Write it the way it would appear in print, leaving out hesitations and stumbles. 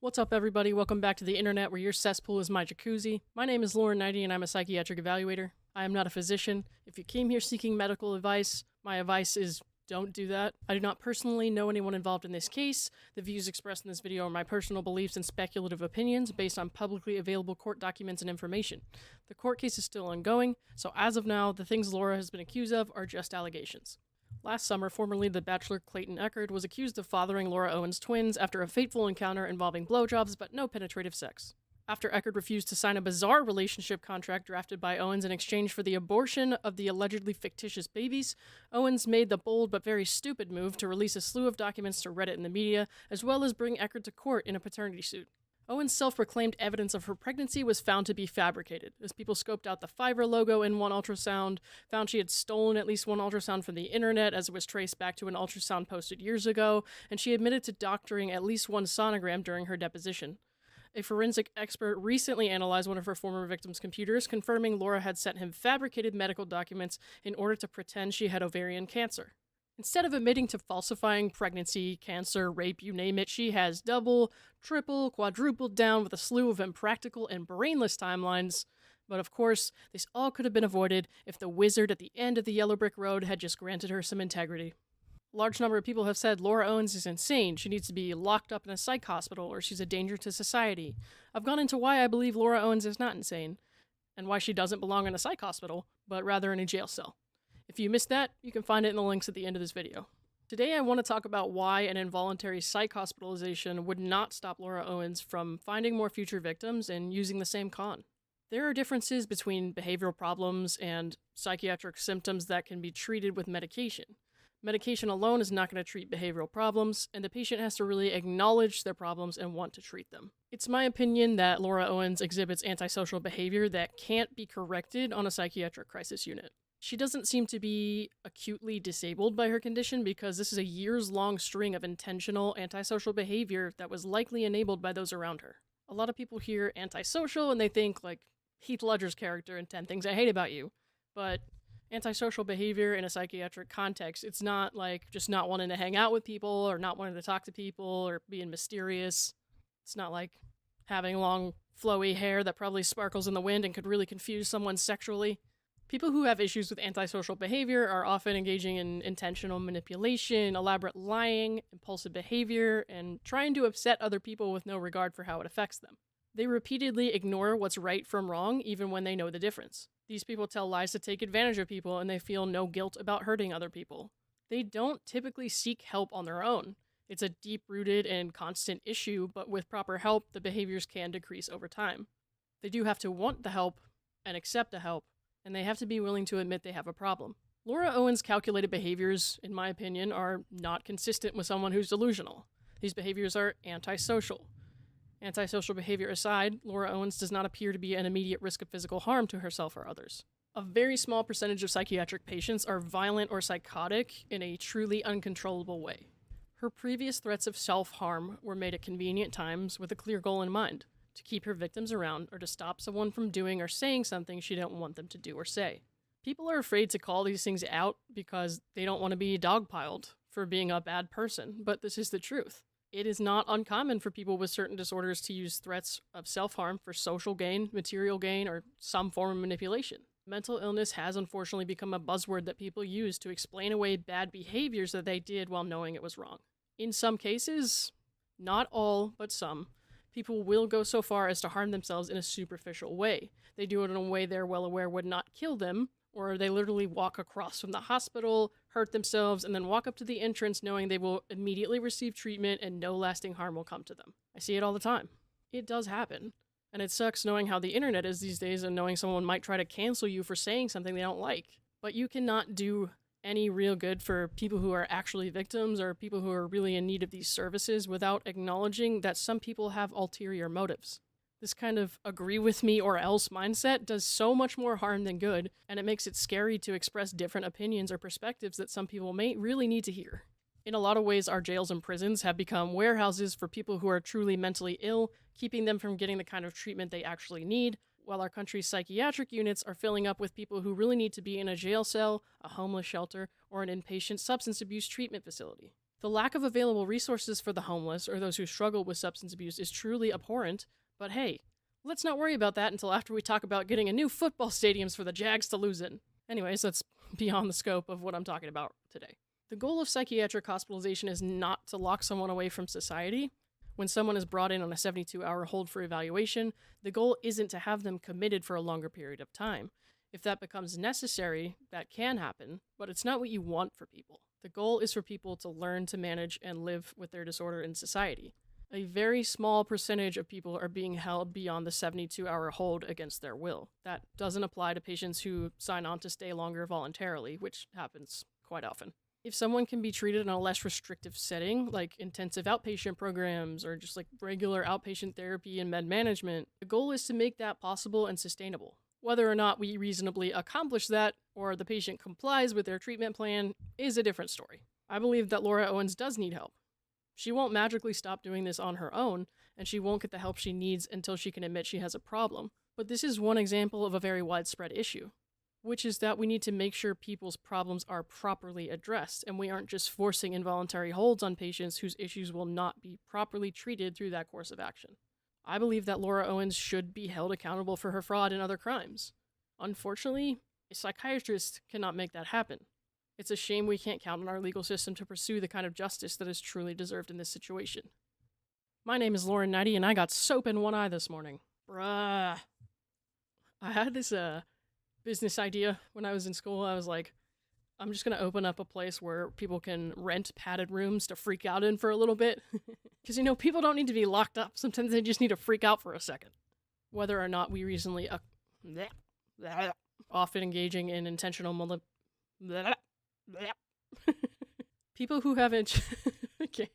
What's up, everybody? Welcome back to the internet where your cesspool is my jacuzzi. My name is Lauren Knighty and I'm a psychiatric evaluator. I am not a physician. If you came here seeking medical advice, my advice is don't do that. I do not personally know anyone involved in this case. The views expressed in this video are my personal beliefs and speculative opinions based on publicly available court documents and information. The court case is still ongoing, so as of now, the things Laura has been accused of are just allegations. Last summer, formerly the bachelor Clayton Echard was accused of fathering Laura Owens' twins after a fateful encounter involving blowjobs but no penetrative sex. After Echard refused to sign a bizarre relationship contract drafted by Owens in exchange for the abortion of the allegedly fictitious babies, Owens made the bold but very stupid move to release a slew of documents to Reddit and the media, as well as bring Echard to court in a paternity suit. Owens' self-proclaimed evidence of her pregnancy was found to be fabricated, as people scoped out the Fiverr logo in one ultrasound, found she had stolen at least one ultrasound from the internet as it was traced back to an ultrasound posted years ago, and she admitted to doctoring at least one sonogram during her deposition. A forensic expert recently analyzed one of her former victims' computers, confirming Laura had sent him fabricated medical documents in order to pretend she had ovarian cancer. Instead of admitting to falsifying pregnancy, cancer, rape, you name it, she has double, triple, quadrupled down with a slew of impractical and brainless timelines. But of course, this all could have been avoided if the wizard at the end of the yellow brick road had just granted her some integrity. A large number of people have said Laura Owens is insane, she needs to be locked up in a psych hospital, or she's a danger to society. I've gone into why I believe Laura Owens is not insane, and why she doesn't belong in a psych hospital, but rather in a jail cell. If you missed that, you can find it in the links at the end of this video. Today I want to talk about why an involuntary psych hospitalization would not stop Laura Owens from finding more future victims and using the same con. There are differences between behavioral problems and psychiatric symptoms that can be treated with medication. Medication alone is not going to treat behavioral problems, and the patient has to really acknowledge their problems and want to treat them. It's my opinion that Laura Owens exhibits antisocial behavior that can't be corrected on a psychiatric crisis unit. She doesn't seem to be acutely disabled by her condition because this is a years-long string of intentional antisocial behavior that was likely enabled by those around her. A lot of people hear antisocial and they think like Heath Ledger's character in 10 Things I Hate About You. But antisocial behavior in a psychiatric context, it's not like just not wanting to hang out with people or not wanting to talk to people or being mysterious. It's not like having long, flowy hair that probably sparkles in the wind and could really confuse someone sexually. People who have issues with antisocial behavior are often engaging in intentional manipulation, elaborate lying, impulsive behavior, and trying to upset other people with no regard for how it affects them. They repeatedly ignore what's right from wrong, even when they know the difference. These people tell lies to take advantage of people, and they feel no guilt about hurting other people. They don't typically seek help on their own. It's a deep-rooted and constant issue, but with proper help, the behaviors can decrease over time. They do have to want the help and accept the help, and they have to be willing to admit they have a problem. Laura Owens' calculated behaviors, in my opinion, are not consistent with someone who's delusional. These behaviors are antisocial. Antisocial behavior aside, Laura Owens does not appear to be an immediate risk of physical harm to herself or others. A very small percentage of psychiatric patients are violent or psychotic in a truly uncontrollable way. Her previous threats of self-harm were made at convenient times with a clear goal in mind: to keep her victims around or to stop someone from doing or saying something she didn't want them to do or say. People are afraid to call these things out because they don't want to be dogpiled for being a bad person, but this is the truth. It is not uncommon for people with certain disorders to use threats of self-harm for social gain, material gain, or some form of manipulation. Mental illness has unfortunately become a buzzword that people use to explain away bad behaviors that they did while knowing it was wrong. In some cases, not all, but some, people will go so far as to harm themselves in a superficial way. They do it in a way they're well aware would not kill them, or they literally walk across from the hospital, hurt themselves, and then walk up to the entrance knowing they will immediately receive treatment and no lasting harm will come to them. I see it all the time. It does happen. And it sucks knowing how the internet is these days and knowing someone might try to cancel you for saying something they don't like. But you cannot do any real good for people who are actually victims or people who are really in need of these services without acknowledging that some people have ulterior motives. This kind of agree with me or else mindset does so much more harm than good, and it makes it scary to express different opinions or perspectives that some people may really need to hear. In a lot of ways, our jails and prisons have become warehouses for people who are truly mentally ill, keeping them from getting the kind of treatment they actually need, while our country's psychiatric units are filling up with people who really need to be in a jail cell, a homeless shelter, or an inpatient substance abuse treatment facility. The lack of available resources for the homeless or those who struggle with substance abuse is truly abhorrent, but hey, let's not worry about that until after we talk about getting a new football stadiums for the Jags to lose in. Anyways, that's beyond the scope of what I'm talking about today. The goal of psychiatric hospitalization is not to lock someone away from society. When someone is brought in on a 72-hour hold for evaluation, the goal isn't to have them committed for a longer period of time. If that becomes necessary, that can happen, but it's not what you want for people. The goal is for people to learn to manage and live with their disorder in society. A very small percentage of people are being held beyond the 72-hour hold against their will. That doesn't apply to patients who sign on to stay longer voluntarily, which happens quite often. If someone can be treated in a less restrictive setting, like intensive outpatient programs or just like regular outpatient therapy and med management, the goal is to make that possible and sustainable. Whether or not we reasonably accomplish that or the patient complies with their treatment plan is a different story. I believe that Laura Owens does need help. She won't magically stop doing this on her own, and she won't get the help she needs until she can admit she has a problem. But this is one example of a very widespread issue, which is that we need to make sure people's problems are properly addressed, and we aren't just forcing involuntary holds on patients whose issues will not be properly treated through that course of action. I believe that Laura Owens should be held accountable for her fraud and other crimes. Unfortunately, a psychiatrist cannot make that happen. It's a shame we can't count on our legal system to pursue the kind of justice that is truly deserved in this situation. My name is Lauren Knighty, and I got soap in one eye this morning. Bruh. I had this business idea when I was in school. I was like, I'm just going to open up a place where people can rent padded rooms to freak out in for a little bit. Because, people don't need to be locked up. Sometimes they just need to freak out for a second. Whether or not we recently often engaging in intentional people who haven't... I can't.